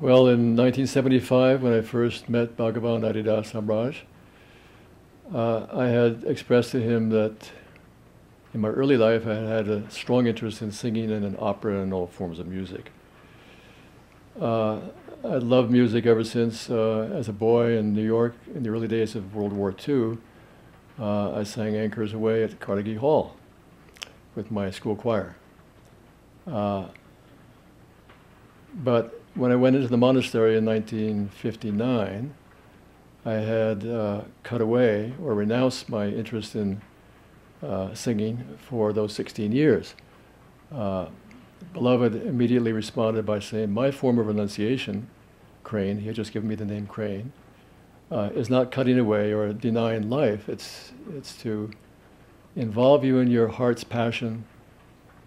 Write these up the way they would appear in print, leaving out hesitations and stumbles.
Well, in 1975, when I first met Bhagavan Adi Da Samraj, I had expressed to him that in my early life I had a strong interest in singing and in opera and all forms of music. I loved music ever since, as a boy in New York, in the early days of World War II. I sang Anchors Away at Carnegie Hall with my school choir. But when I went into the monastery in 1959, I had cut away or renounced my interest in singing for those 16 years. Beloved immediately responded by saying, my form of renunciation, Crane, he had just given me the name Crane, is not cutting away or denying life. It's to involve you in your heart's passion,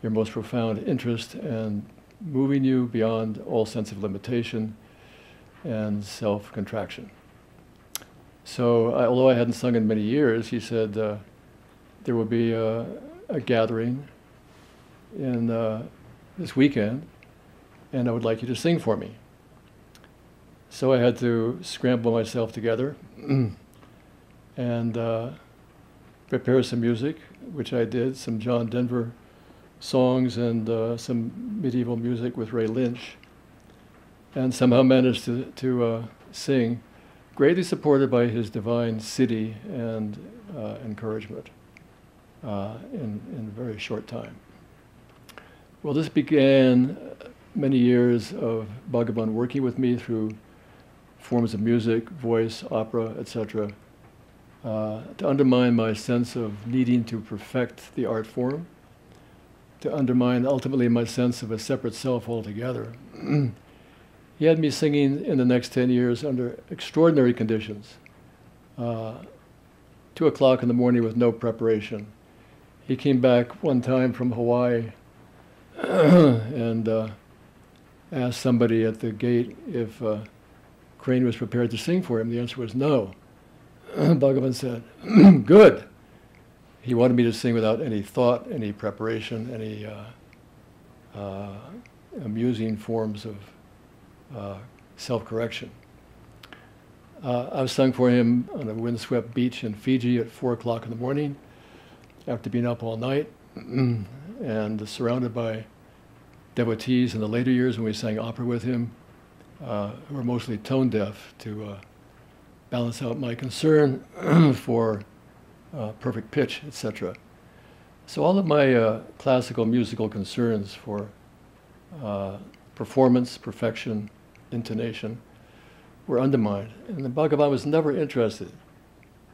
your most profound interest, and moving you beyond all sense of limitation and self-contraction. So, although I hadn't sung in many years, he said there will be a gathering in this weekend, and I would like you to sing for me. So I had to scramble myself together and prepare some music, which I did, some John Denver songs and some medieval music with Ray Lynch, and somehow managed to sing, greatly supported by his divine city and encouragement in a very short time. Well, this began many years of Bhagavan working with me through forms of music, voice, opera, etc., to undermine my sense of needing to perfect the art form, to undermine ultimately my sense of a separate self altogether. He had me singing in the next 10 years under extraordinary conditions. 2 o'clock in the morning with no preparation. He came back one time from Hawaii and asked somebody at the gate if Crane was prepared to sing for him. The answer was no. Bhagavan said, good. He wanted me to sing without any thought, any preparation, any amusing forms of self-correction. I sung for him on a windswept beach in Fiji at 4 o'clock in the morning after being up all night and surrounded by devotees in the later years when we sang opera with him, who were mostly tone deaf, to balance out my concern for perfect pitch, etc. So all of my classical musical concerns for performance, perfection, intonation were undermined. And the Bhagavan was never interested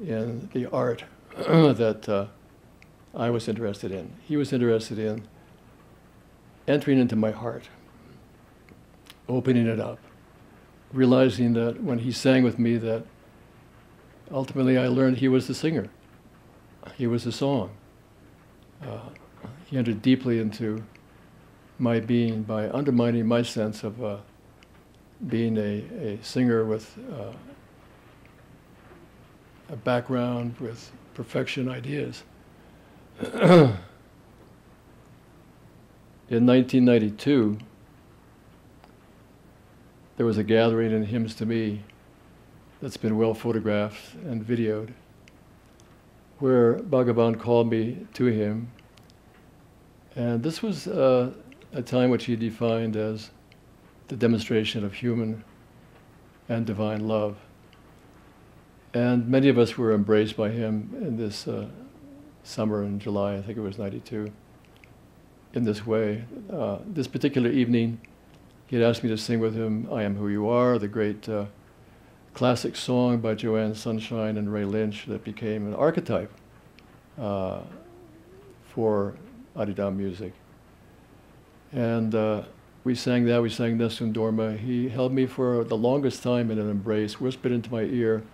in the art that I was interested in. He was interested in entering into my heart, opening it up, realizing that when he sang with me that ultimately I learned he was the singer. He was the song. He entered deeply into my being by undermining my sense of being a singer with a background with perfection ideas. In 1992, there was a gathering in Hymns to Me that's been well photographed and videoed, where Bhagavan called me to him. And this was a time which he defined as the demonstration of human and divine love. And many of us were embraced by him in this summer in July, I think it was 92, in this way. This particular evening, he had asked me to sing with him I Am Who You Are, the great classic song by Joanne Sunshine and Ray Lynch that became an archetype for Adi Da music. And we sang that, we sang Nessun Dorma. He held me for the longest time in an embrace, whispered into my ear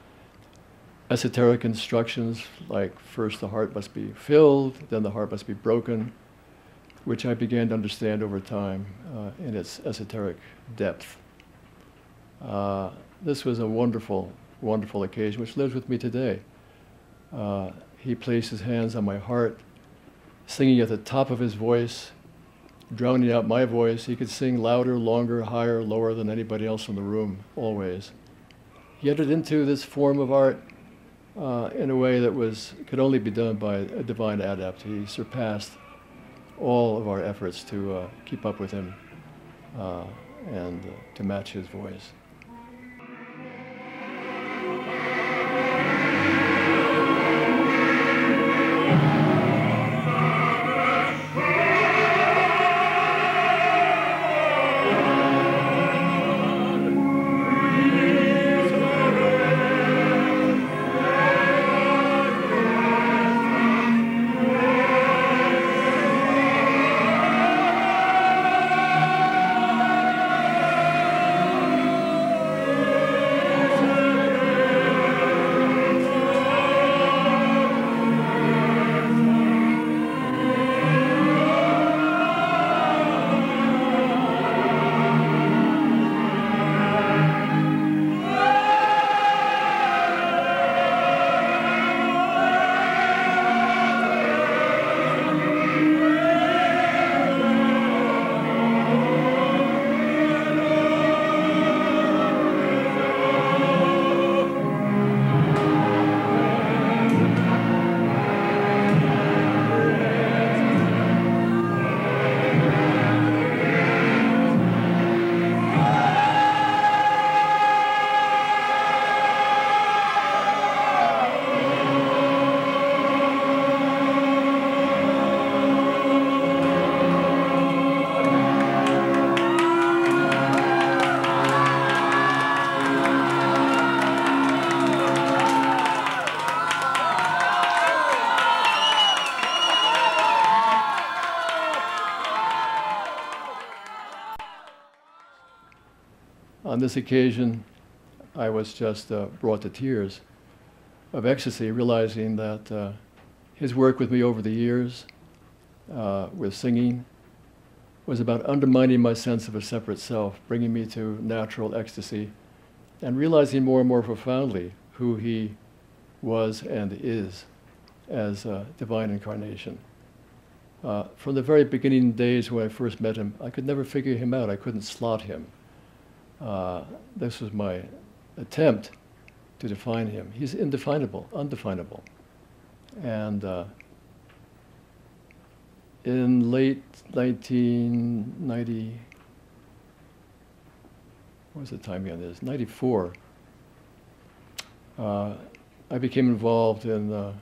esoteric instructions like first the heart must be filled, then the heart must be broken, which I began to understand over time in its esoteric depth. This was a wonderful, wonderful occasion which lives with me today. He placed his hands on my heart, singing at the top of his voice drowning out my voice. He could sing louder, longer, higher, lower than anybody else in the room, always. He entered into this form of art in a way that could only be done by a divine adept. He surpassed all of our efforts to keep up with him and to match his voice. On this occasion, I was just brought to tears of ecstasy, realizing that his work with me over the years, with singing, was about undermining my sense of a separate self, bringing me to natural ecstasy, and realizing more and more profoundly who he was and is as a divine incarnation. From the very beginning days when I first met him, I could never figure him out. I couldn't slot him. This was my attempt to define him. He's indefinable, undefinable. And in late 1990, what was the timing on this? 94, I became involved in a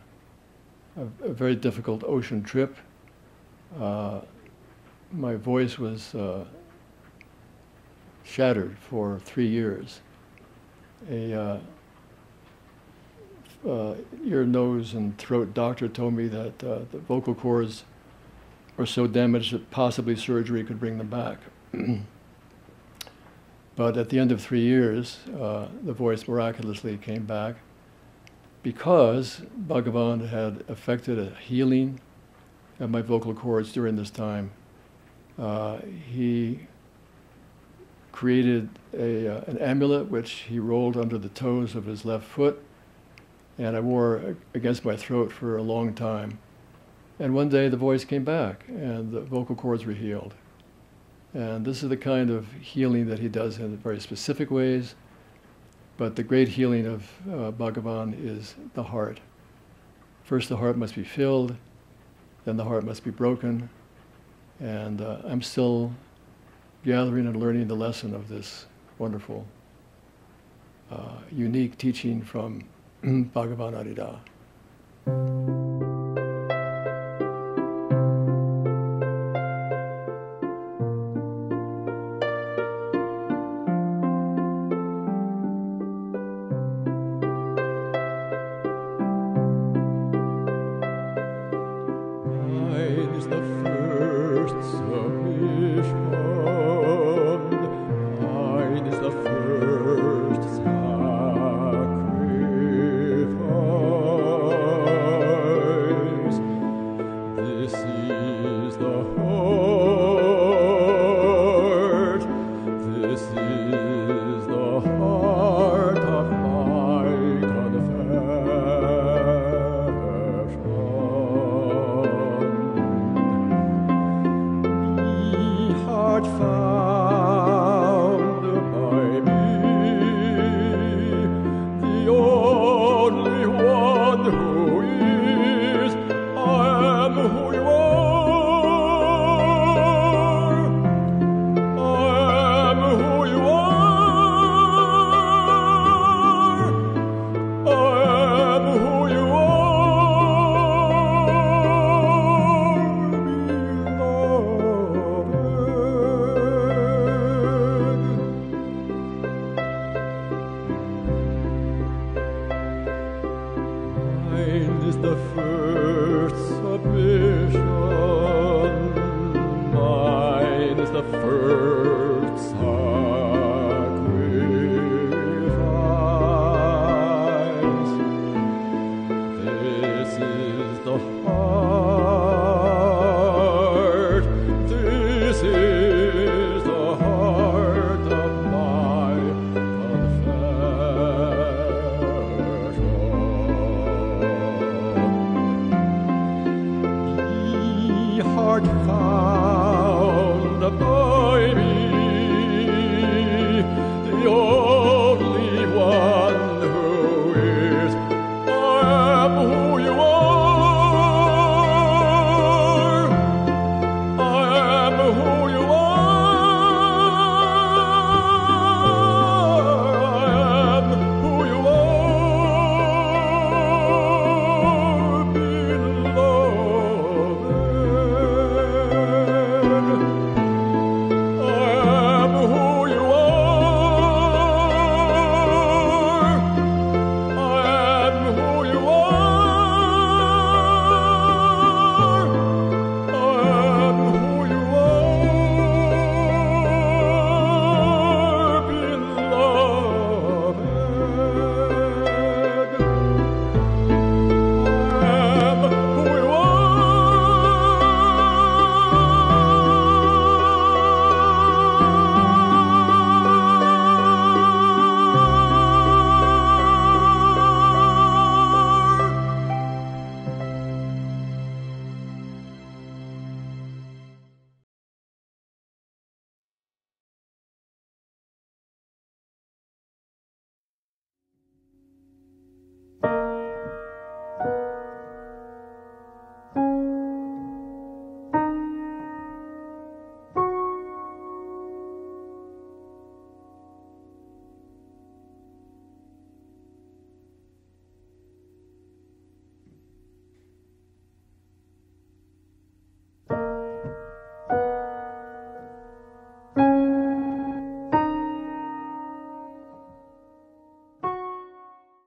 very difficult ocean trip. My voice was shattered for 3 years. A ear, nose, and throat doctor told me that the vocal cords were so damaged that possibly surgery could bring them back. But at the end of 3 years, the voice miraculously came back because Bhagavan had effected a healing of my vocal cords during this time. He created an amulet which he rolled under the toes of his left foot, and I wore against my throat for a long time. And one day the voice came back and the vocal cords were healed. And this is the kind of healing that he does in very specific ways, but the great healing of Bhagavan is the heart. First the heart must be filled, then the heart must be broken, and I'm still gathering and learning the lesson of this wonderful, unique teaching from Bhagavan Adi Da. Sacrifice. is the heart. This is the heart of my confession. Ye heart